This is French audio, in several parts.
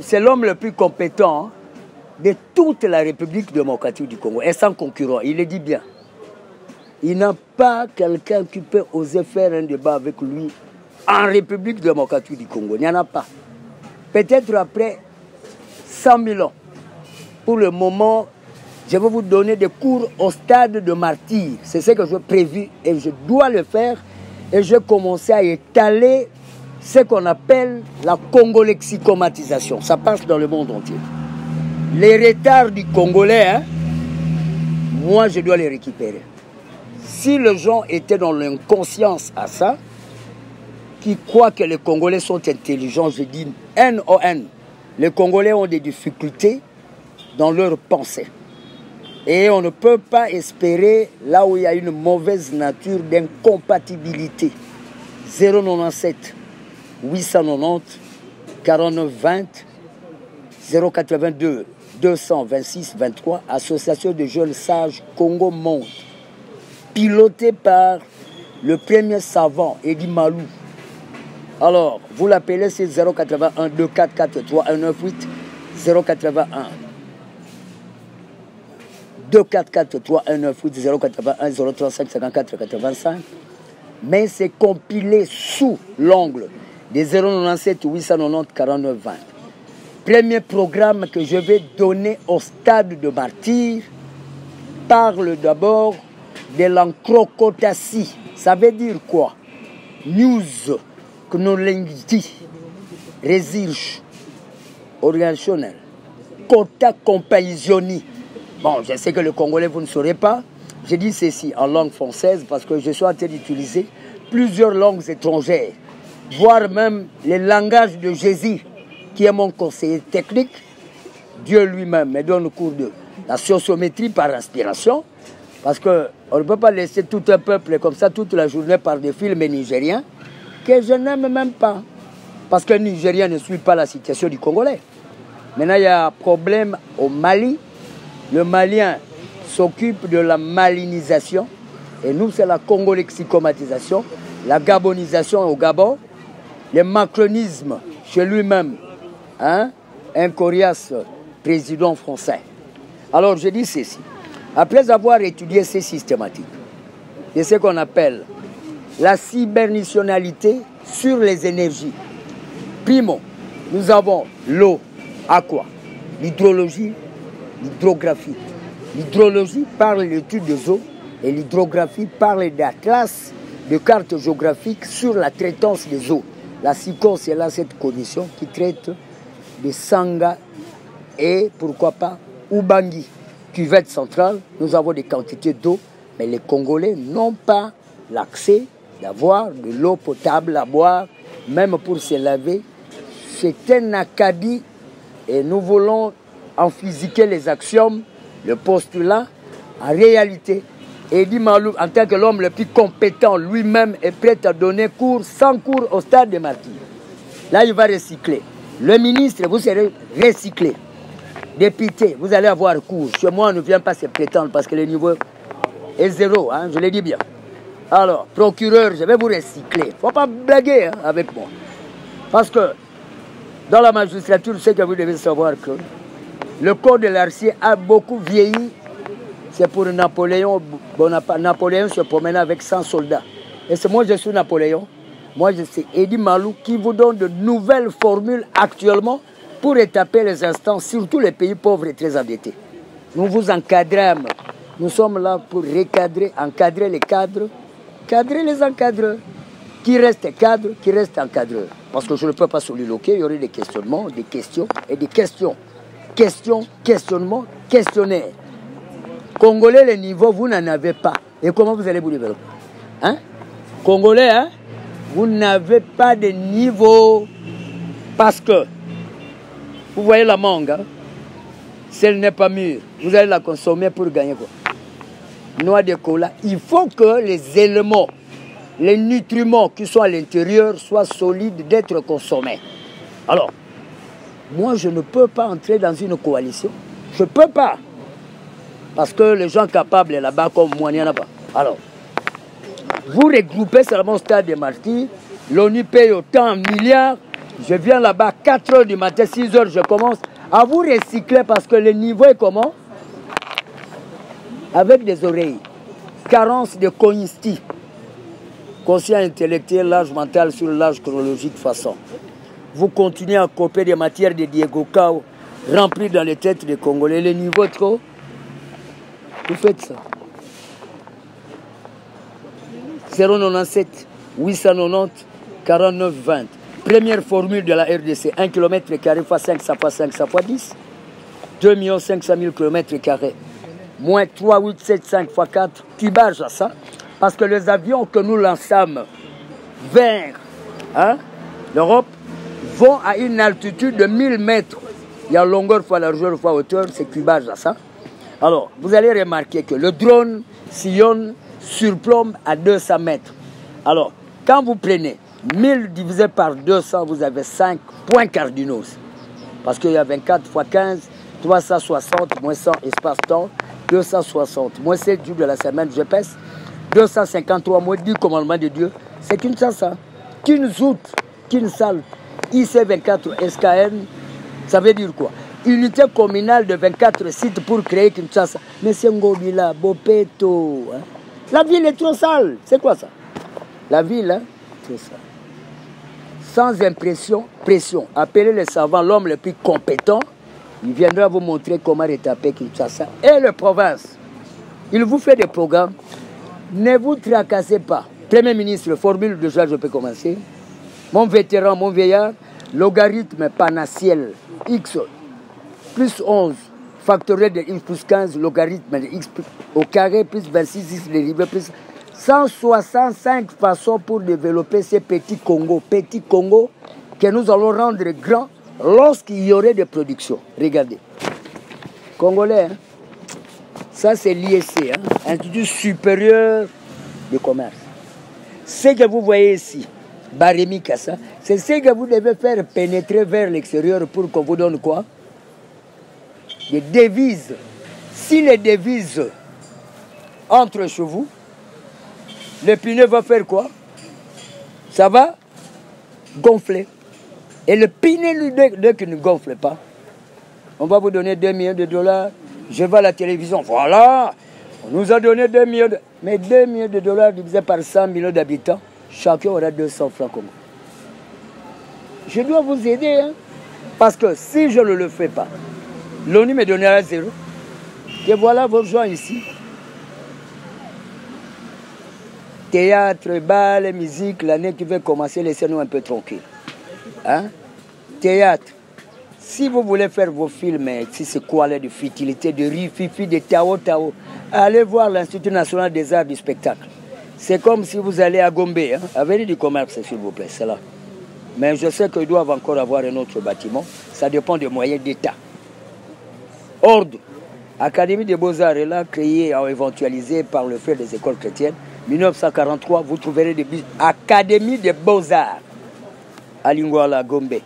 c'est l'homme le plus compétent de toute la République démocratique du Congo, et sans concurrent, il le dit bien. Il n'a pas quelqu'un qui peut oser faire un débat avec lui en République démocratique du Congo. Il n'y en a pas. Peut-être après 100 000 ans. Pour le moment, je vais vous donner des cours au stade de martyr. C'est ce que j'ai prévu et je dois le faire. Et je vais commencer à étaler ce qu'on appelle la congolexicomatisation. Ça passe dans le monde entier. Les retards du Congolais, moi je dois les récupérer. Si les gens étaient dans l'inconscience à ça, qui croient que les Congolais sont intelligents, je dis N-O-N. Les Congolais ont des difficultés dans leur pensée. Et on ne peut pas espérer, là où il y a une mauvaise nature d'incompatibilité. 097 890 49 20 082 226 23, Association de jeunes sages Congo Monde, pilotée par le premier savant, Edi Malou. Alors, vous l'appelez, c'est 081 2443 198 081 2443 198 081 035 54 85. Mais c'est compilé sous l'angle des 097 890 49 20. Premier programme que je vais donner au stade de martyr parle d'abord de l'encrocotatie. Ça veut dire quoi? News, chronologie, recherche organisationnelle, quota compaisioni. Bon, je sais que le Congolais, vous ne saurez pas. Je dis ceci en langue française parce que je suis en train d'utiliser plusieurs langues étrangères, voire même le langage de Jésus, qui est mon conseiller technique. Dieu lui-même me donne le cours de la sociométrie par inspiration, parce qu'on ne peut pas laisser tout un peuple comme ça toute la journée par des films nigériens que je n'aime même pas, parce qu'un Nigérien ne suit pas la situation du Congolais. Maintenant, il y a un problème au Mali. Le Malien s'occupe de la malinisation, et nous, c'est la congolexicomatisation, la gabonisation au Gabon, le macronisme chez lui-même, un coriace président français. Alors, je dis ceci. Après avoir étudié ces systématiques, c'est ce qu'on appelle la cybernationalité sur les énergies. Primo, nous avons l'eau, aqua, l'hydrologie, l'hydrographie. L'hydrologie parle de l'étude des eaux et l'hydrographie parle d'atlas, de cartes géographiques sur la traitance des eaux. La SICO, c'est là cette commission qui traite de Sanga et, pourquoi pas, Ubangi, cuvette centrale. Nous avons des quantités d'eau, mais les Congolais n'ont pas l'accès d'avoir de l'eau potable à boire, même pour se laver. C'est un acadie et nous voulons en physiquer les axiomes, le postulat, en réalité. Edi Malou, en tant que l'homme le plus compétent lui-même, est prêt à donner cours sans cours au stade de martyr. Là, il va recycler. Le ministre, vous serez recyclé. Député, vous allez avoir cours. Chez moi, on ne vient pas se prétendre parce que le niveau est zéro, hein, je le dis bien. Alors, procureur, je vais vous recycler. Il ne faut pas blaguer avec moi. Parce que dans la magistrature, c'est que vous devez savoir que le code de l'Arcier a beaucoup vieilli. C'est pour Napoléon Bonaparte. Napoléon se promenait avec 100 soldats. Et c'est moi, je suis Napoléon. Moi, je suis Edi Malou qui vous donne de nouvelles formules actuellement pour étaper les instances, surtout les pays pauvres et très endettés. Nous vous encadrons. Nous sommes là pour recadrer, encadrer les cadres, cadrer les encadreurs. Qui reste cadre, qui reste encadreur. Parce que je ne peux pas soliloquer, il y aurait des questionnements, des questions et des questions. Questions, questionnements, questionnaires. Congolais, les niveaux, vous n'en avez pas. Et comment vous allez vous développer? Hein? Congolais, hein? Vous n'avez pas de niveau. Parce que, vous voyez la mangue, hein? Si elle n'est pas mûre, vous allez la consommer pour gagner quoi? Noix de cola. Il faut que les éléments, les nutriments qui sont à l'intérieur soient solides d'être consommés. Alors, moi, je ne peux pas entrer dans une coalition. Je ne peux pas. Parce que les gens capables là-bas, comme moi, il n'y en a pas. Alors, vous regroupez seulement au stade des martyrs. L'ONU paye autant en milliards. Je viens là-bas à 4 h du matin, 6 h, je commence à vous recycler parce que le niveau est comment? Avec des oreilles. Carence de cognition. Conscient intellectuel, l'âge mental sur l'âge chronologique façon. Vous continuez à copier des matières de Diego Cao remplies dans les têtes des Congolais. Le niveau trop, vous faites ça. 097 890 49 20. Première formule de la RDC, 1 km fois 5, ça fois 5, ça fois 10. 2 500 000 km². Moins 3, 8, 7, 5 fois 4, cubage à ça. Parce que les avions que nous lançons vers l'Europe vont à une altitude de 1000 mètres. Il y a longueur fois largeur fois hauteur, c'est cubage à ça. Alors, vous allez remarquer que le drone sillonne, surplombe à 200 mètres. Alors, quand vous prenez 1000 divisé par 200, vous avez 5 points cardinaux. Parce qu'il y a 24 fois 15, 360, moins 100 espace-temps, 260, moins 7 jours de la semaine, je pèse, 253, moins 10 commandements de Dieu. C'est Kinshasa. Kinzout, Kinsal, IC24 SKN, ça veut dire quoi? Unité communale de 24 sites pour créer Kinshasa. Monsieur Ngobila, Bopeto. Hein? La ville est trop sale. C'est quoi ça? La ville, hein? C'est ça. Sans pression. Appelez les savants, l'homme le plus compétent. Il viendra vous montrer comment retaper Kinshasa. Et le province. Il vous fait des programmes. Ne vous tracassez pas. Premier ministre, formule déjà, je peux commencer. Mon vétéran, mon vieillard, logarithme panatiel x plus 11 factoriel de x plus 15, logarithme de x au carré plus 26, x dérivé plus 165 façons pour développer ces petits Congo que nous allons rendre grands lorsqu'il y aurait des productions. Regardez. Congolais, hein? Ça c'est l'ISC, hein? Institut supérieur de commerce. Ce que vous voyez ici, Baremi Kassa, c'est ce que vous devez faire pénétrer vers l'extérieur pour qu'on vous donne quoi? Des devises. Si les devises entrent chez vous, le pneu va faire quoi? Ça va gonfler. Et le pneu, dès qu'il ne gonfle pas, on va vous donner 2 millions de dollars. Je vais à la télévision. Voilà, on nous a donné 2 millions de... Mais 2 millions de dollars divisé par 100 millions d'habitants, chacun aura 200 francs Congo. Je dois vous aider, hein? Parce que si je ne le fais pas, l'ONU me donnera 0. Et voilà vos gens ici. Théâtre, bal, musique, l'année qui va commencer, laissez-nous un peu tranquilles. Hein? Théâtre. Si vous voulez faire vos films, si c'est quoi là, de futilité, de rififi, de tao, allez voir l'Institut national des arts du spectacle. C'est comme si vous allez à Gombe, hein? Avenue du commerce, s'il vous plaît, c'est là. Mais je sais qu'ils doivent encore avoir un autre bâtiment. Ça dépend des moyens d'État. Ordre. Académie des Beaux-Arts est là, créée et éventualisée par le fait des écoles chrétiennes. 1943, vous trouverez des Académie des Beaux-Arts à Lingouala, Gombe.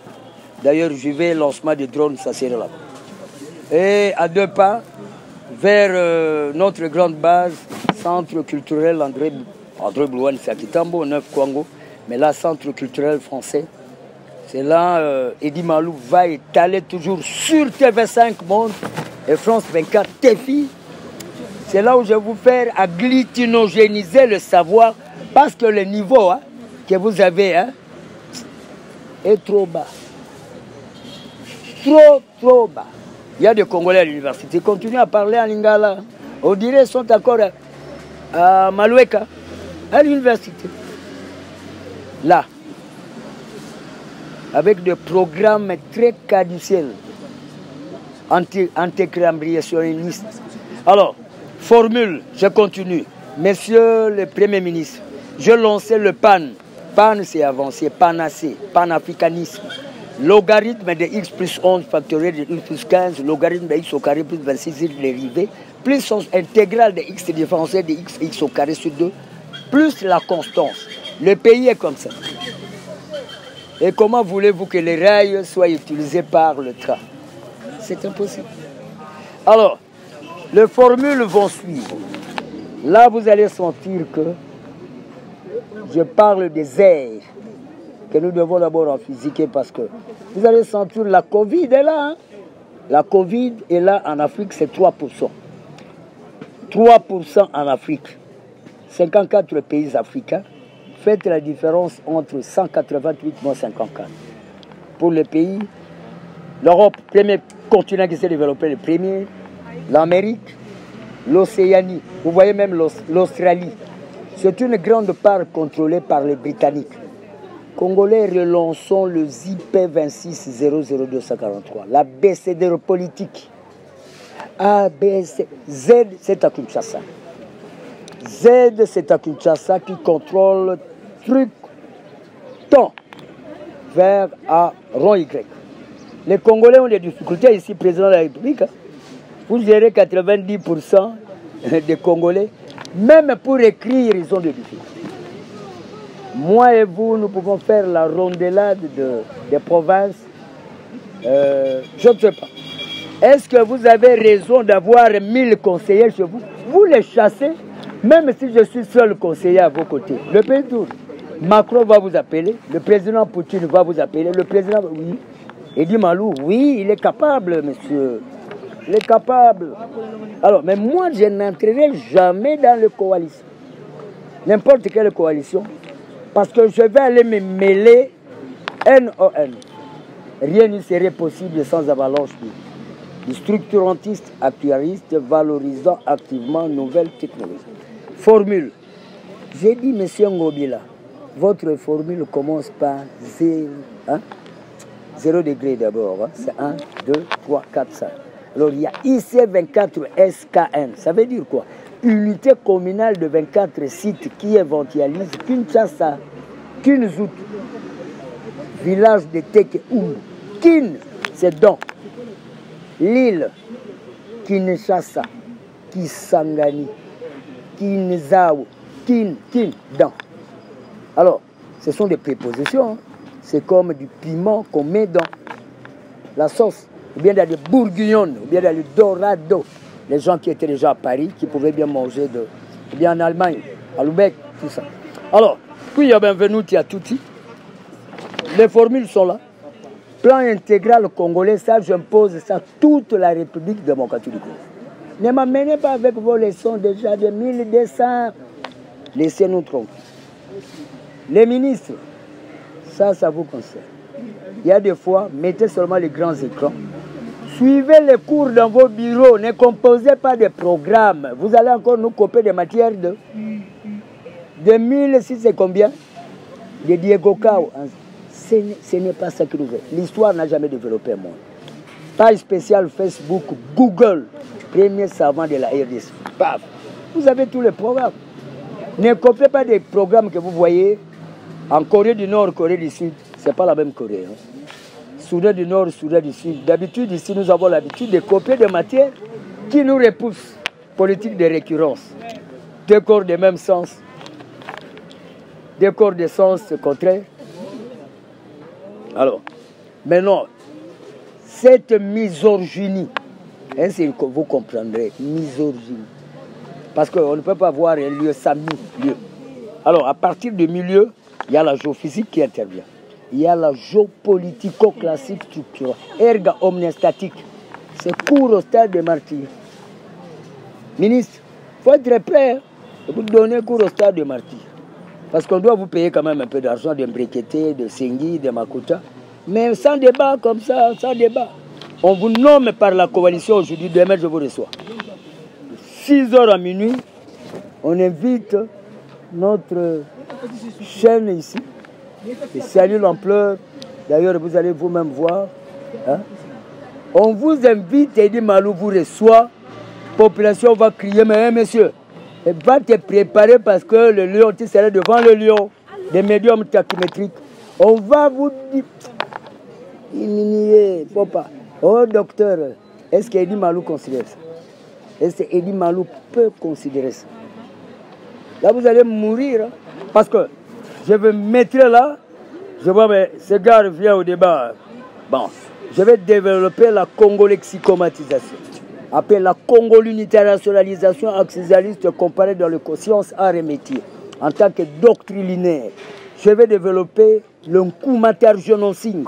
D'ailleurs, je vais lancement des drones, ça sera là. Et à 2 pas, vers notre grande base, centre culturel André Blouane, c'est à Kitambo, 9 Kwango. Mais là, centre culturel français, c'est là, Eddie Malou va étaler toujours sur TV5 Monde et France 24 TFI. C'est là où je vais vous faire agglutinogéniser le savoir parce que le niveau que vous avez est trop bas. Trop bas. Il y a des Congolais à l'université. Continuez à parler en lingala. On dirait qu'ils sont encore à Maloueka, à l'université. Là, avec des programmes très caduciels, anti-cambriationnistes. Alors, formule, je continue. Messieurs le Premier ministre, je lançais le PAN. PAN, c'est avancé, panacée, panafricanisme. Logarithme de x plus 11 factoriel de x plus 15, logarithme de x au carré plus 26 dérivé, plus sens intégral de x différentiel de x au carré sur 2, plus la constance. Le pays est comme ça. Et comment voulez-vous que les rails soient utilisés par le train? C'est impossible. Alors, les formules vont suivre. Là, vous allez sentir que je parle des airs. que nous devons d'abord en physiquer parce que vous allez sentir la Covid est là. Hein? La Covid est là en Afrique, c'est 3%. 3% en Afrique. 54 pays africains. Faites la différence entre 188 moins 54. Pour les pays, l'Europe, premier continent qui s'est développé, le premier, l'Amérique, l'Océanie, vous voyez même l'Australie. C'est une grande part contrôlée par les Britanniques. Congolais, relançons le ZIP 2600243, la BCD politique. A, B, C, Z, c'est à Kinshasa. Z, c'est à Kinshasa qui contrôle truc, temps, vers A, rond Y. Les Congolais ont des difficultés ici, président de la République. Hein. Vous gérez 90% des Congolais, même pour écrire, ils ont des difficultés. Moi et vous, nous pouvons faire la rondelade des provinces. Je ne sais pas. Est-ce que vous avez raison d'avoir 1000 conseillers chez vous? Vous les chassez, même si je suis seul conseiller à vos côtés. Le pays tourne. Macron va vous appeler, le président Poutine va vous appeler, le président... Oui. Edi Malou, oui, il est capable, monsieur. Il est capable. Alors, mais moi, je n'entrerai jamais dans les coalitions. N'importe quelle coalition. Parce que je vais aller me mêler NON. Rien ne serait possible sans avalanche. Les structurantistes, actuaristes, valorisant activement nouvelles technologies. Formule. J'ai dit, monsieur Ngobila, votre formule commence par 0, hein? 0 degré d'abord. Hein? C'est 1, 2, 3, 4, 5. Alors il y a IC24SKN. Ça veut dire quoi? Unité communale de 24 sites qui éventualise Kinshasa, Kinzout, village de Tekeoum. Kin, c'est dans. L'île, Kinshasa, Kisangani, Kinzao, Kin, dans. Alors, ce sont des prépositions. Hein. C'est comme du piment qu'on met dans la sauce. Ou bien dans les bourguignonnes, ou bien dans les dorado. Les gens qui étaient déjà à Paris, qui pouvaient bien manger ou bien en Allemagne, à Lubeck, tout ça. Alors, puis il y a Benvenuti à Tutti. Les formules sont là. Plan intégral congolais, ça j'impose ça à toute la République démocratique du Congo. Ne m'amenez pas avec vos leçons déjà de 1200. Laissez-nous tranquilles. Les ministres, ça vous concerne. Il y a des fois, mettez seulement les grands écrans. Suivez les cours dans vos bureaux. Ne composez pas de programmes. Vous allez encore nous copier des matières de 1000, si c'est combien? De Diego Cao. Ce n'est pas ça que nous voulons. L'histoire n'a jamais développé un monde. Page spéciale Facebook, Google, premier savant de la RDC. Paf. Vous avez tous les programmes. Ne copiez pas des programmes que vous voyez en Corée du Nord, Corée du Sud. Ce n'est pas la même Corée. Hein. Soudan du Nord, Soudan du Sud. D'habitude, ici, nous avons l'habitude de copier des matières qui nous repoussent. Politique de récurrence. Deux corps de même sens. Deux corps de sens contraires. Alors, maintenant, cette misogynie, hein, vous comprendrez, misogynie. Parce qu'on ne peut pas voir un lieu sans milieu. Alors, à partir du milieu, il y a la géophysique qui intervient. Il y a la géopolitico-classique structurelle, erga omnistatique. C'est court au stade de martyrs. Ministre, il faut être prêt hein, vous donner cours au stade de martyrs. Parce qu'on doit vous payer quand même un peu d'argent de Mbrekete, de Sengi, de Makuta. Mais sans débat comme ça, sans débat. On vous nomme par la coalition aujourd'hui, demain je vous reçois. 6h à minuit, on invite notre chaîne ici. Et salut l'ampleur. D'ailleurs, vous allez vous-même voir. Hein? On vous invite, Edi Malou vous reçoit. La population va crier, mais monsieur, va te préparer parce que le lion, tu seras devant le lion. Des médiums tachymétriques. On va vous dire, il faut pas. Oh docteur, est-ce qu'Edi Malou considère ça? Est-ce qu'Edi Malou peut considérer ça? Là, vous allez mourir. Hein? Parce que je vais me mettre là. Je vois, mais ce gars revient au débat. Bon, je vais développer la congolexicomatisation. Appelée la congolunitarationalisation accessialiste comparée dans les consciences, arts et métiers. En tant que doctrinaire. Je vais développer le Nkumata Regionosing.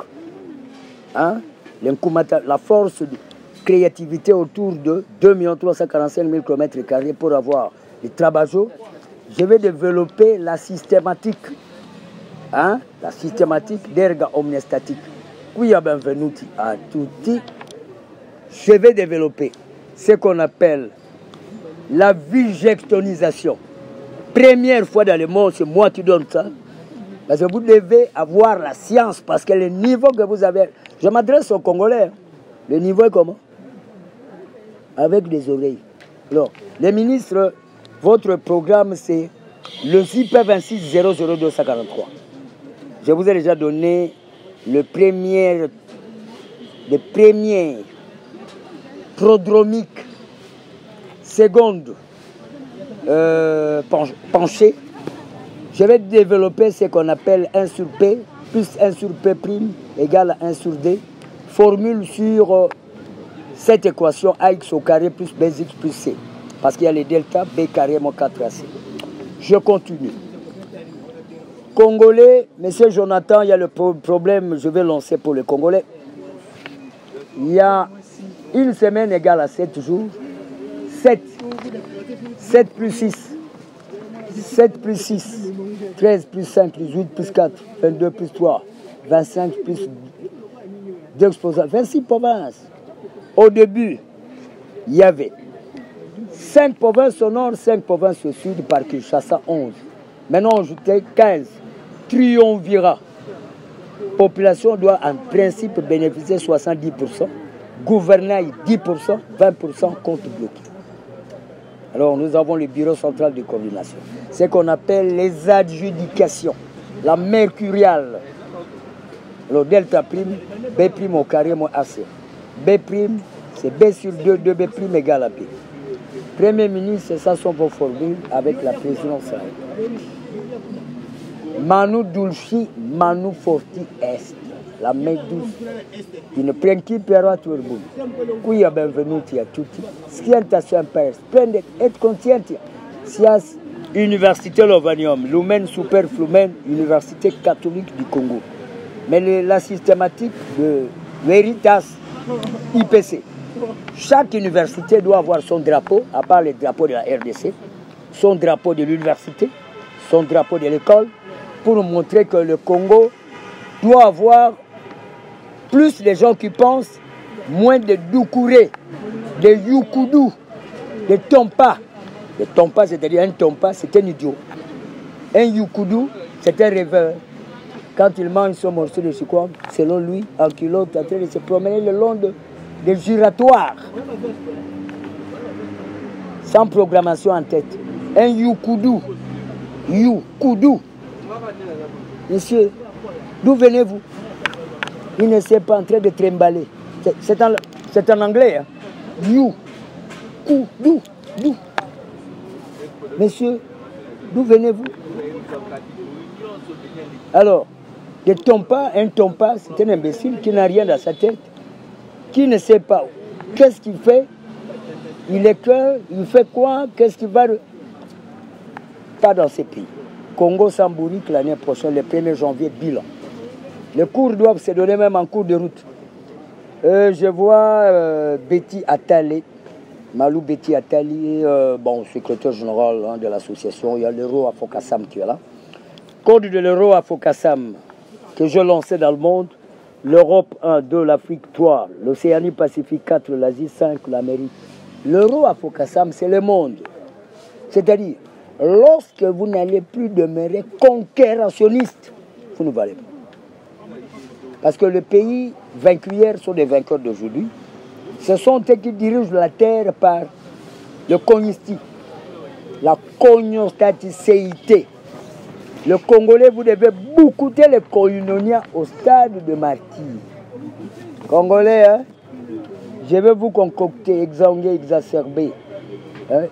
Hein? La force de créativité autour de 2 345 000 km² pour avoir les trabajo. Je vais développer la systématique. Hein? La systématique d'erga omnistatique. Qui a benvenuti à tutti. Je vais développer ce qu'on appelle la vigectonisation. Première fois dans le monde, c'est moi qui donne ça. Parce que vous devez avoir la science, parce que le niveau que vous avez... Je m'adresse aux Congolais. Le niveau est comment? Avec des oreilles. Alors, les ministres, votre programme, c'est le ZIP 26 00243. Je vous ai déjà donné le premier prodromique seconde penché. Je vais développer ce qu'on appelle 1 sur P plus 1 sur P' égale à 1 sur D. Formule sur cette équation AX au carré plus BX plus C. Parce qu'il y a les delta B carré moins 4AC. Je continue. Congolais, monsieur Jonathan, il y a le problème, je vais lancer pour les Congolais. Il y a une semaine égale à 7 jours. 7 plus 6. 7 plus 6. 13 plus 5 plus 8 plus 4. 22 plus 3. 25 plus 2 exposants. 26 provinces. Au début, il y avait 5 provinces au nord, 5 provinces au sud, par Kinshasa 11. Maintenant, on ajoutait 15. Triumvirat. Population doit en principe bénéficier 70%. Gouvernail 10%, 20% compte bloqué. Alors nous avons le bureau central de coordination. Ce qu'on appelle les adjudications. La mercuriale. Le delta prime, B prime au carré moins AC. B prime, c'est B sur 2, 2B prime égale à P. Premier ministre, ça sont vos formules avec la présidence. Manu Dulci, Manu Forti Est. La main douce. Une principera turbul. Qui a benvenuti a tutti. Scientation per splendid et conscientia. Sias Université Lovanium, Lumen Super Flumen, Université catholique du Congo. Mais la systématique de Veritas IPC. Chaque université doit avoir son drapeau, à part les drapeaux de la RDC, son drapeau de l'université, son drapeau de l'école, pour montrer que le Congo doit avoir plus de gens qui pensent, moins de Doukouré, de Youkoudou, de Tompa. Le Tompa, c'est-à-dire un Tompa, c'est un idiot. Un Youkoudou, c'est un rêveur. Quand il mange son morceau de sucre, selon lui, en culotte, en train de se promener le long des giratoires, sans programmation en tête. Un Youkoudou. Youkoudou. Monsieur, d'où venez-vous? Il ne s'est pas en train de trimballer. C'est en anglais. Hein? Youkoudou. Monsieur, d'où venez-vous? Alors, un Tompa, c'est un imbécile qui n'a rien dans sa tête, qui ne sait pas qu'est-ce qu'il fait, il est que, il fait quoi, qu'est-ce qu'il va... Pas dans ces pays. Congo Sambourique l'année prochaine, le 1er janvier, bilan. Les cours doivent se donner même en cours de route. Je vois Betty Attalé, Malou Betty Attalé, secrétaire général de l'association. Il y a l'euro à Fokassam qui est là. Code de l'euro à Fokassam que je lançais dans le monde. L'Europe 1, 2, l'Afrique 3, l'Océanie Pacifique 4, l'Asie 5, l'Amérique. L'euro à Fokassam, c'est le monde. C'est-à-dire, lorsque vous n'allez plus demeurer conquérationniste, vous ne valez pas. Parce que les pays vaincus hier sont des vainqueurs d'aujourd'hui. Ce sont eux qui dirigent la terre par le cognisti, la cognostaticéité. Le Congolais, vous devez boucouter les koinonia au stade de martyr. Congolais, hein, je vais vous concocter, exsanguer, exacerber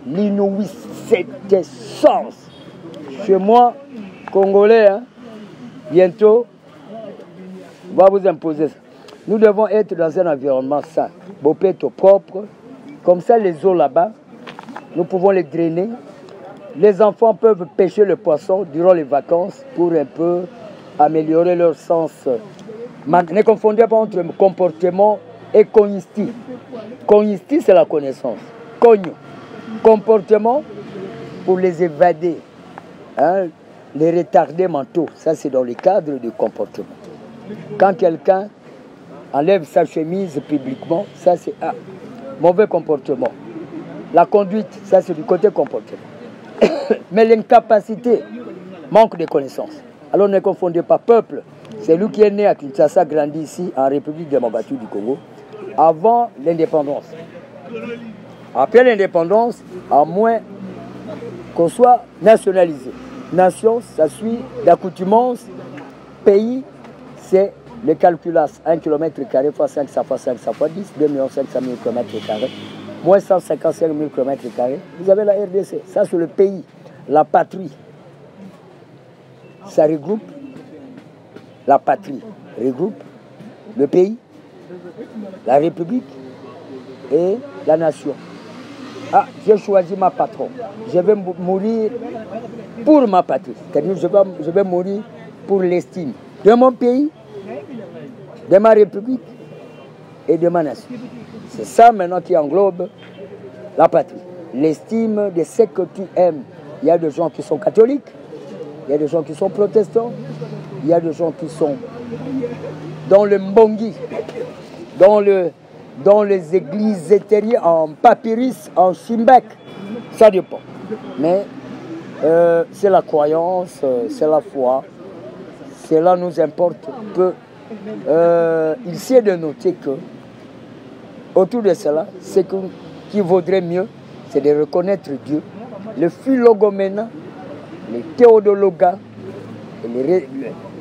l'inouïe cette essence. Chez moi, Congolais, hein, bientôt, on va vous imposer ça. Nous devons être dans un environnement sain, bopéto propre. Comme ça, les eaux là-bas, nous pouvons les drainer. Les enfants peuvent pêcher le poisson durant les vacances pour un peu améliorer leur sens. Ne confondez pas entre comportement et cognitif. Cognitif, c'est la connaissance. Comportement, pour les évader, hein, les retardés mentaux. Ça, c'est dans le cadre du comportement. Quand quelqu'un enlève sa chemise publiquement, ça, c'est un mauvais comportement. La conduite, ça, c'est du côté comportement. Mais l'incapacité, manque de connaissances. Alors ne confondez pas peuple. C'est lui qui est né à Kinshasa, grandi ici, en République démocratique du Congo, avant l'indépendance. Après l'indépendance, à moins qu'on soit nationalisé. Nation, ça suit d'accoutumance. Pays, c'est le calculus. 1 km fois 5, ça fois 5, ça fois 10, 2 500 000 km², moins 155 000 km². Vous avez la RDC. Ça, c'est le pays, la patrie. Ça regroupe, la patrie regroupe le pays, la République et la nation. Ah, j'ai choisi ma patron. Je vais mourir pour ma patrie. C'est-à-dire je vais mourir pour l'estime de mon pays, de ma République et de ma nation. C'est ça maintenant qui englobe la patrie. L'estime de ce que tu aimes. Il y a des gens qui sont catholiques, il y a des gens qui sont protestants, il y a des gens qui sont dans le mbongi, dans les églises éthériques, en papyrus, en chimbek. Ça dépend. Mais c'est la croyance, c'est la foi. Cela nous importe peu. Il s'est de noter que autour de cela, ce qui vaudrait mieux, c'est de reconnaître Dieu. Le philogomena, les théodologas,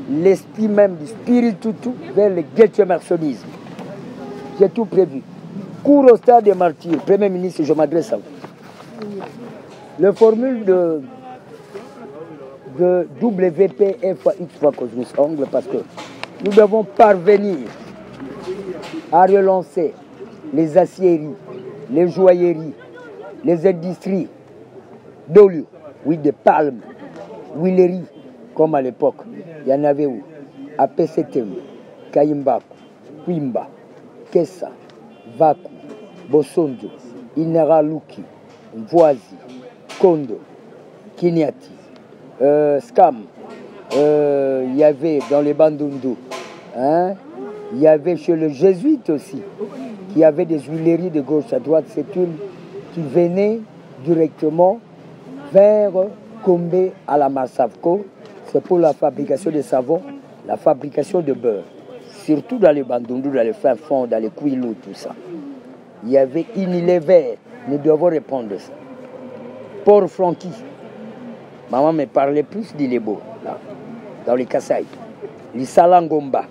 l'esprit même du spiritutu vers le guetchemersonisme. J'ai tout prévu. Cours au stade des martyrs, Premier ministre, je m'adresse à vous. Le formule de WPF fois X fois Cosmos Angle, parce que nous devons parvenir à relancer les aciéries, les joailleries, les industries d'olio, oui, de palmes, huileries, comme à l'époque. Il y en avait où? À PCTM, Kayimbaku, Kwimba, Kessa, Vaku, Bosondo, Inaraluki, Mvoazi, Kondo, Kinyati, Scam, il y avait dans les Bandundu, hein, il y avait chez le jésuite aussi, qui avait des huileries de gauche à droite, c'est une qui venait directement vers Kombe à la Massavko, c'est pour la fabrication de savon, la fabrication de beurre, surtout dans les Bandundu, dans les fins fonds, dans les Kouilou, tout ça. Il y avait Unilever, nous devons répondre de ça. Port Francky, maman me parlait plus d'Ilebo, dans les Kassai, les Salangomba,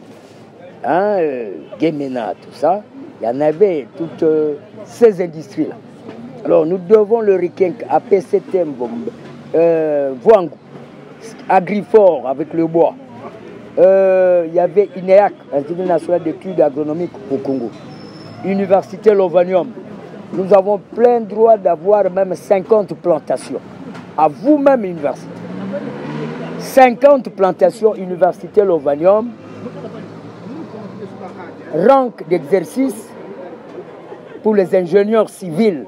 hein, Gemena, tout ça. Il y en avait toutes ces industries-là. Alors nous devons le requinque à PCTM, Voangou, Agrifort avec le bois. Il y avait INEAC, Institut national d'études agronomiques au Congo. Université Lovanium. Nous avons plein droit d'avoir même 50 plantations. À vous-même, université. 50 plantations, Université Lovanium. Rank d'exercice pour les ingénieurs civils.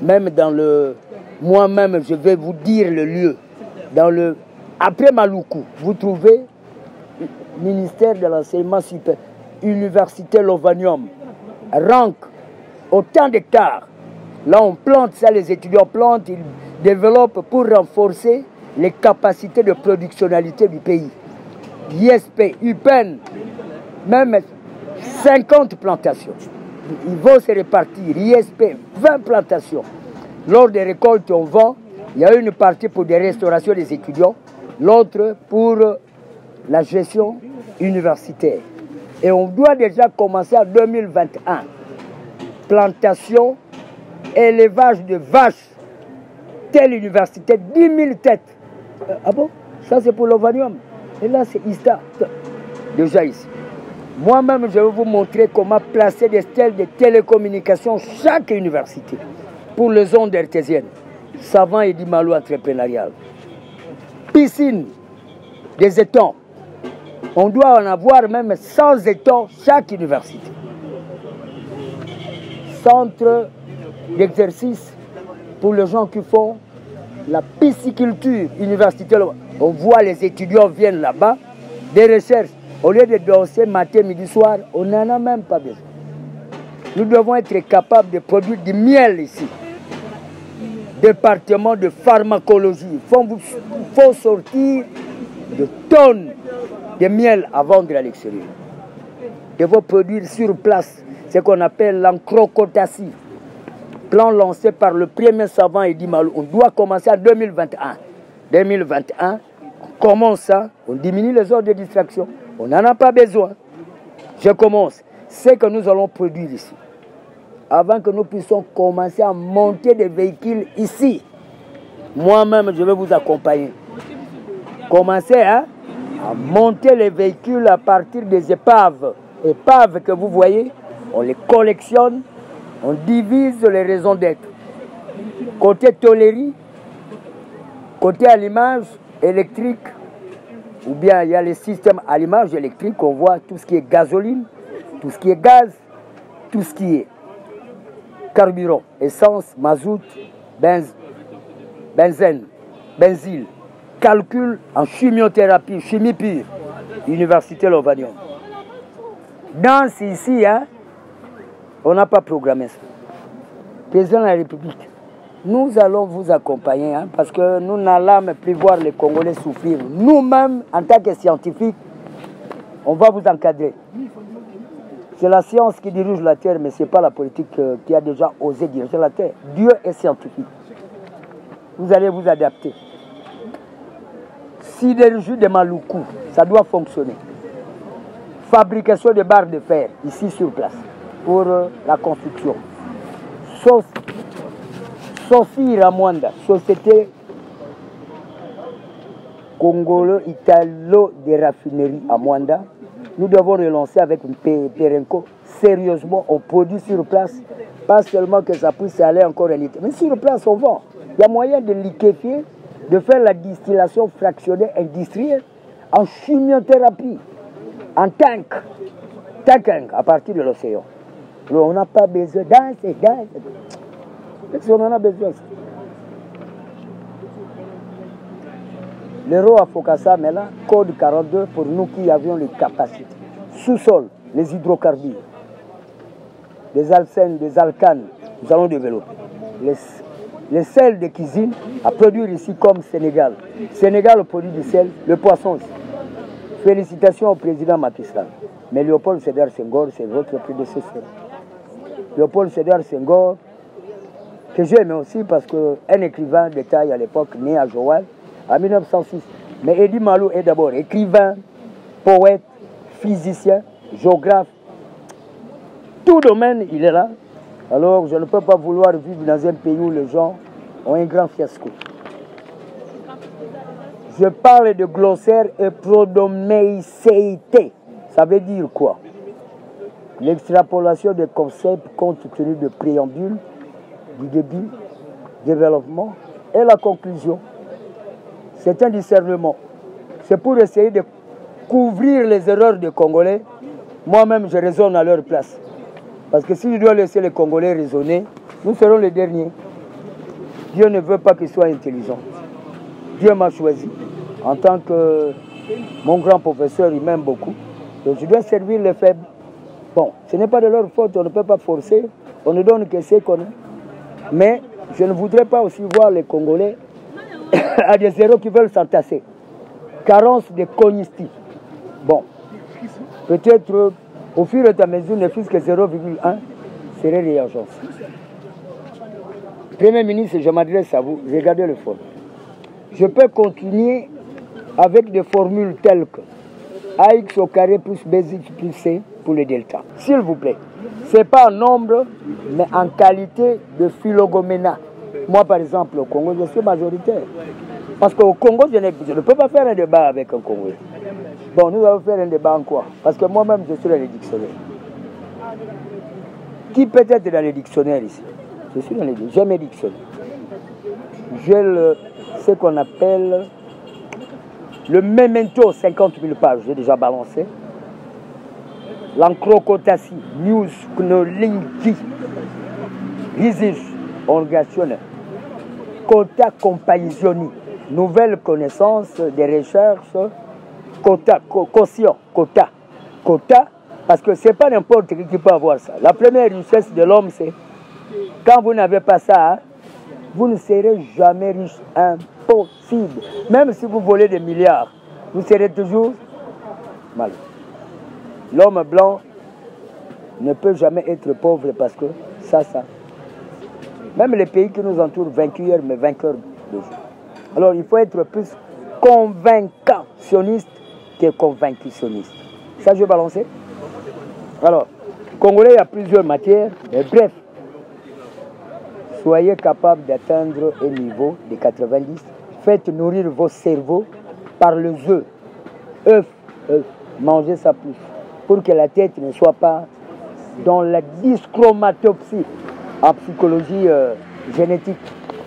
Même dans le... Moi-même, je vais vous dire le lieu. Après Maluku, vous trouvez ministère de l'enseignement supérieur, Université Lovanium, rank, autant d'hectares. Là, on plante ça, les étudiants plantent, ils développent pour renforcer les capacités de productionnalité du pays. ISP, UPEN, même 50 plantations. Ils vont se répartir. ISP, 20 plantations. Lors des récoltes, on vend. Il y a une partie pour des restaurations des étudiants, l'autre pour la gestion universitaire. Et on doit déjà commencer en 2021. Plantation, élevage de vaches. Telle université, 10 000 têtes. Ah bon? Ça c'est pour l'Ovanium. Et là c'est ISTA. Déjà ici. Moi-même, je vais vous montrer comment placer des stèles de télécommunications chaque université pour les ondes artésiennes. savant et du malo entrepreneurial. Piscine, des étangs. On doit en avoir même 100 étangs chaque université. Centre d'exercice pour les gens qui font la pisciculture universitaire. On voit les étudiants viennent là-bas, des recherches. Au lieu de danser matin, midi, soir, on n'en a même pas besoin. Nous devons être capables de produire du miel ici. Département de pharmacologie. Il faut sortir de tonnes de miel à vendre à l'extérieur. Il faut produire sur place ce qu'on appelle l'encrocotacie. Plan lancé par le premier savant Edi Malo. On doit commencer en 2021. 2021, on commence ça, on diminue les ordres de distraction. On n'en a pas besoin. Je commence. C'est que nous allons produire ici. Avant que nous puissions commencer à monter des véhicules ici. Moi-même, je vais vous accompagner. Commencez à monter les véhicules à partir des épaves. Épaves que vous voyez, on les collectionne, on divise les raisons d'être. Côté tôlerie, côté allumage électrique, ou bien il y a les systèmes allumage électrique, on voit tout ce qui est gasoline, tout ce qui est gaz, tout ce qui est carburant, essence, mazout, benzène, benzyle, calcul en chimiothérapie, chimie pure, Université Lovanium. Danse ici, hein, on n'a pas programmé ça. Président de la République, nous allons vous accompagner, hein, parce que nous n'allons plus voir les Congolais souffrir. Nous-mêmes, en tant que scientifiques, on va vous encadrer. C'est la science qui dirige la Terre, mais ce n'est pas la politique qui a déjà osé diriger la Terre. Dieu est scientifique. Vous allez vous adapter. Sidérurgie de Maluku, ça doit fonctionner. Fabrication de barres de fer, ici sur place, pour la construction. Sophie Ramwanda, société congolo-italo de raffinerie à Mwanda. Nous devons relancer avec Perenco. Sérieusement, on produit sur place. Pas seulement que ça puisse aller encore en Italie, mais sur place, on vend. Il y a moyen de liquéfier, de faire la distillation fractionnée industrielle en chimiothérapie, en tank à partir de l'océan. On n'a pas besoin d'danser. On en a besoin. L'euro à Fokassa, mais là, code 42 pour nous qui avions les capacités. Sous-sol, les hydrocarbures, des alcènes, des alcanes, nous allons développer. Les sels de cuisine à produire ici comme Sénégal. Sénégal produit du sel, le poisson aussi. Félicitations au président Macky Sall. Mais Léopold Sédar Senghor, c'est votre prédécesseur. Léopold Sédar Senghor, que j'aime aussi parce qu'un écrivain de taille à l'époque, né à Joal, en 1906. Mais Edi Malo est d'abord écrivain, poète, physicien, géographe. Tout domaine, il est là. Alors, je ne peux pas vouloir vivre dans un pays où les gens ont un grand fiasco. Je parle de glossaire et prodoméicéité. Ça veut dire quoi? L'extrapolation des concepts compte tenu de préambule, du début, développement et la conclusion. C'est un discernement. C'est pour essayer de couvrir les erreurs des Congolais. Moi-même, je raisonne à leur place. Parce que si je dois laisser les Congolais raisonner, nous serons les derniers. Dieu ne veut pas qu'ils soient intelligents. Dieu m'a choisi. En tant que mon grand professeur, il m'aime beaucoup. Donc je dois servir les faibles. Bon, ce n'est pas de leur faute, on ne peut pas forcer. On ne donne que ce qu'on a. Mais je ne voudrais pas aussi voir les Congolais à des zéros qui veulent s'entasser. Carence de cognitif. Bon, peut-être au fur et à mesure, ne fût-ce que 0,1 serait réagence. Premier ministre, je m'adresse à vous, regardez le fond. Je peux continuer avec des formules telles que AX au carré plus BX plus C pour le delta. S'il vous plaît, ce n'est pas en nombre, mais en qualité de phylogomena. Moi, par exemple, au Congo, je suis majoritaire. Parce qu'au Congo, je ne peux pas faire un débat avec un Congolais. Bon, nous allons faire un débat en quoi? Parce que moi-même, je suis dans les dictionnaires. Qui peut être dans les dictionnaires ici? Je suis dans les dictionnaires. J'aime les dictionnaires. j'ai ce qu'on appelle le memento, 50 000 pages, j'ai déjà balancé. L'encrocotassi, news, knolingi, risis, organisatione, quota compagnizioni, nouvelles connaissances, des recherches, quota, caution, quota, parce que ce n'est pas n'importe qui peut avoir ça. La première richesse de l'homme, c'est quand vous n'avez pas ça, vous ne serez jamais riche. Impossible. Même si vous volez des milliards, vous serez toujours malheureux. L'homme blanc ne peut jamais être pauvre parce que ça. Même les pays qui nous entourent, vainqueurs, mais vainqueurs de jour. Alors il faut être plus convaincationniste que convaincutionniste. Ça, je vais balancer. Alors, Congolais, il y a plusieurs matières, mais bref, soyez capables d'atteindre un niveau de 90. Faites nourrir vos cerveaux par les œufs. œufs, mangez ça plus. Pour que la tête ne soit pas dans la dyschromatopsie en psychologie génétique.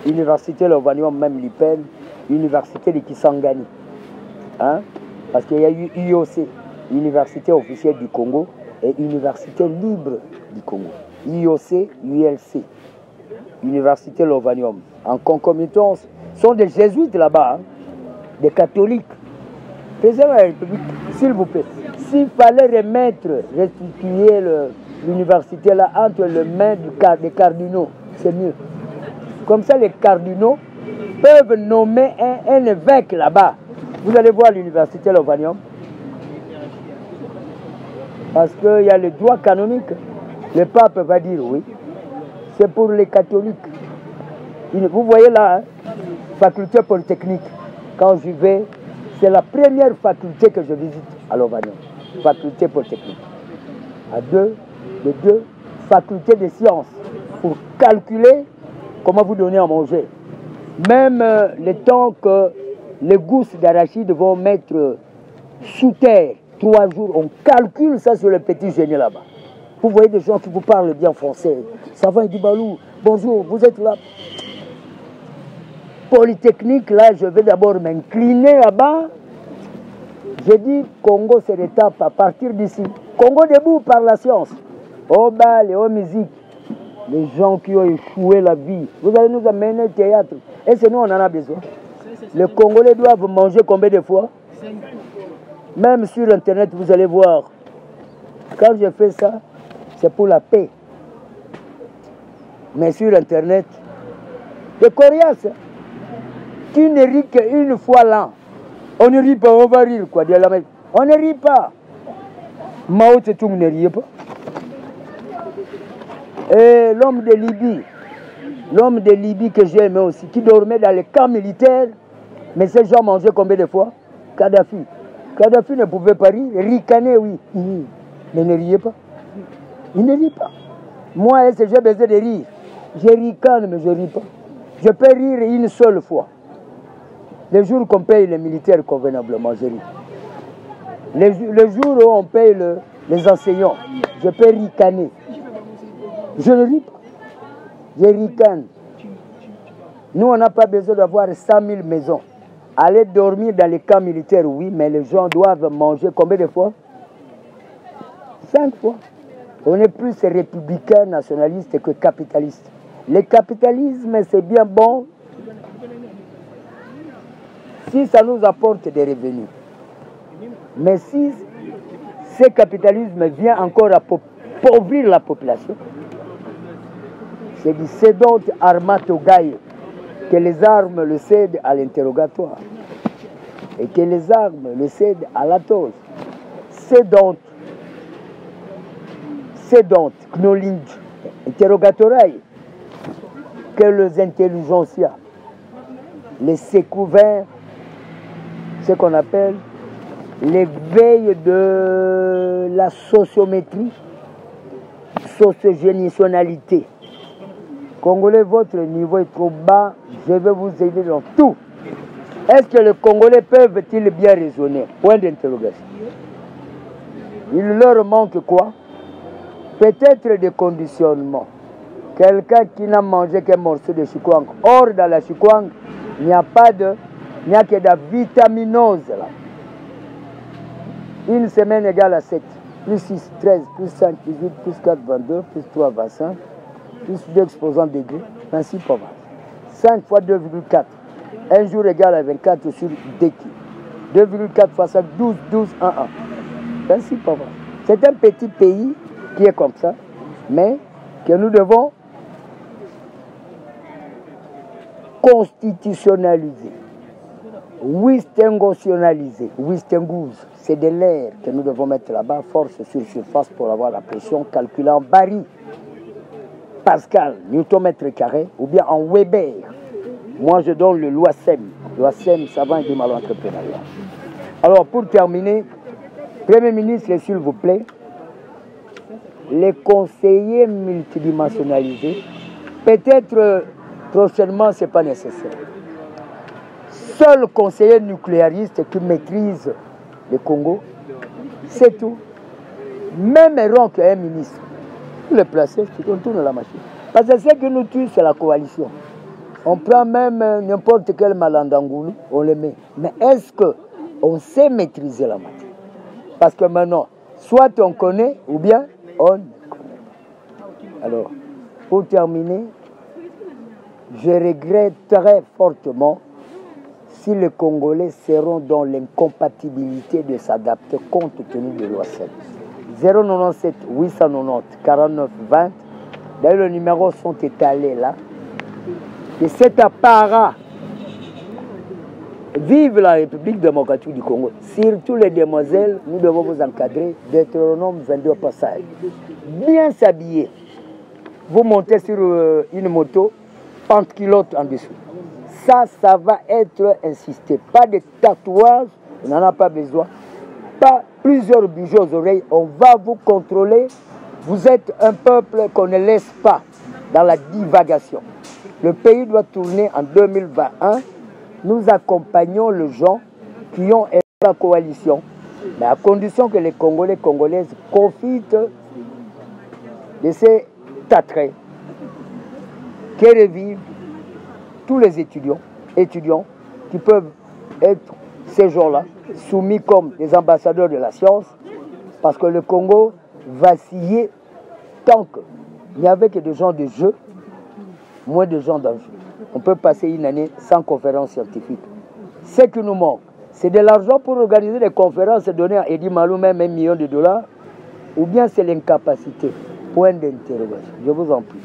Université Lovanium, même l'IPEN, Université de Kisangani. Hein? Parce qu'il y a eu IOC, Université officielle du Congo, et Université libre du Congo. IOC, ULC, Université Lovanium. En concomitance, sont des jésuites là-bas, hein? Des catholiques. Président de la République, s'il vous plaît, s'il fallait restituer l'université là entre les mains des cardinaux, c'est mieux. Comme ça, les cardinaux peuvent nommer un évêque là-bas. Vous allez voir l'université Lovanium. Parce qu'il y a le droit canonique. Le pape va dire oui. C'est pour les catholiques. Vous voyez là, hein, faculté polytechnique. Quand j'y vais, c'est la première faculté que je visite à Lovanium. Faculté polytechnique. Les deux facultés de sciences pour calculer comment vous donner à manger. Même le temps que les gousses d'arachide vont mettre sous terre 3 jours, on calcule ça sur le petit génie là-bas. Vous voyez des gens qui vous parlent bien français. Ça va, Dibalou, bonjour, vous êtes là. Polytechnique, là, je vais d'abord m'incliner là-bas. Je dis, Congo c'est l'étape à partir d'ici. Congo debout par la science. Au bal et aux musiques. Les gens qui ont échoué la vie. Vous allez nous amener au théâtre. Et c'est nous, on en a besoin. Les Congolais doivent manger combien de fois? Même sur Internet, vous allez voir. Quand je fais ça, c'est pour la paix. Mais sur Internet, les coriaces, tu ne ris qu'une fois là. On ne rit pas, on va rire quoi. On ne rit pas. Mao Tse-tung ne riait pas. Et l'homme de Libye que j'ai aimé aussi, qui dormait dans les camps militaires, mais ces gens mangeaient combien de fois? Kadhafi. Kadhafi ne pouvait pas rire, ricaner, oui. Mais ne riait pas. Il ne rit pas. Moi, j'ai besoin de rire. Je ricane, mais je ne ris pas. Je peux rire une seule fois. Les jours qu'on paye les militaires convenablement, je ris. Les jours où on paye les enseignants, je peux ricaner. Je ne ris pas. Je ricane. Nous, on n'a pas besoin d'avoir 100 000 maisons. Aller dormir dans les camps militaires, oui, mais les gens doivent manger combien de fois? 5 fois. On est plus républicain, nationaliste que capitaliste. Le capitalisme, c'est bien bon si ça nous apporte des revenus. Mais si ce capitalisme vient encore à appauvrir la population, c'est du sédont armato gaï, que les armes le cèdent à l'interrogatoire et que les armes le cèdent à la toge. Sédont, knoling, interrogatoire, que les intelligentsia, les sécouverts, ce qu'on appelle l'éveil de la sociométrie, sociogénitionnalité. Congolais, votre niveau est trop bas, je vais vous aider dans tout. Est-ce que les Congolais peuvent-ils bien raisonner? Point d'interrogation. Il leur manque quoi? Peut-être des conditionnements. Quelqu'un qui n'a mangé qu'un morceau de chikwang. Or, dans la chikwang, Il n'y a pas de... Il n'y a que de la vitaminose là. Une semaine égale à 7. Plus 6, 13, plus 5, 18, plus 4, 22, plus 3, 25, plus 2 exposants degrés, 26 pour 20. 5 fois 2,4. Un jour égale à 24 sur DQ. 2,4 fois 5, 12, 12, 1, 1. 26 pour 20. C'est un petit pays qui est comme ça, mais que nous devons constitutionnaliser, wistengotionaliser. Wistengouz, c'est de l'air que nous devons mettre là-bas, force sur surface pour avoir la pression, calculant Barry, Pascal, Newton mètre carré, ou bien en Weber. Moi, je donne le LOASEM. LOASEM, savant et mal entrepreneuriat. Alors, pour terminer, Premier ministre, s'il vous plaît, les conseillers multidimensionnalisés, peut-être prochainement, ce n'est pas nécessaire. Seul conseiller nucléariste qui maîtrise le Congo, c'est tout. Même rang qu'un ministre. Vous le placez, on tourne la machine. Parce que ce qui nous tue, c'est la coalition. On prend même n'importe quel malandangoulou, on le met. Mais est-ce qu'on sait maîtriser la matière? Parce que maintenant, soit on connaît, ou bien on ne connaît pas. Alors, pour terminer, je regrette très fortement si les Congolais seront dans l'incompatibilité de s'adapter compte tenu de l'OASEM. 097 890 49 20. D'ailleurs, les numéros sont étalés là. Et cet appareil, vive la République démocratique du Congo. Surtout les demoiselles, nous devons vous encadrer. Deutéronome 22 passage. Bien s'habiller. Vous montez sur une moto, pente-culotte en dessous. Ça va être insisté. Pas de tatouage, on n'en a pas besoin. Pas plusieurs bijoux aux oreilles, on va vous contrôler. Vous êtes un peuple qu'on ne laisse pas dans la divagation. Le pays doit tourner en 2021. Nous accompagnons les gens qui ont aidé la coalition, mais à condition que les Congolais et Congolaises profitent de ces attraits que revivent tous les étudiants qui peuvent être ces jours-là soumis comme des ambassadeurs de la science, parce que le Congo vacillait tant qu'il n'y avait que des gens de jeu, moins de gens d'enjeu. On peut passer une année sans conférence scientifique. Ce qui nous manque, c'est de l'argent pour organiser des conférences et donner à Eddie Malou même $1 million, ou bien c'est l'incapacité. Point d'interrogation. Je vous en prie.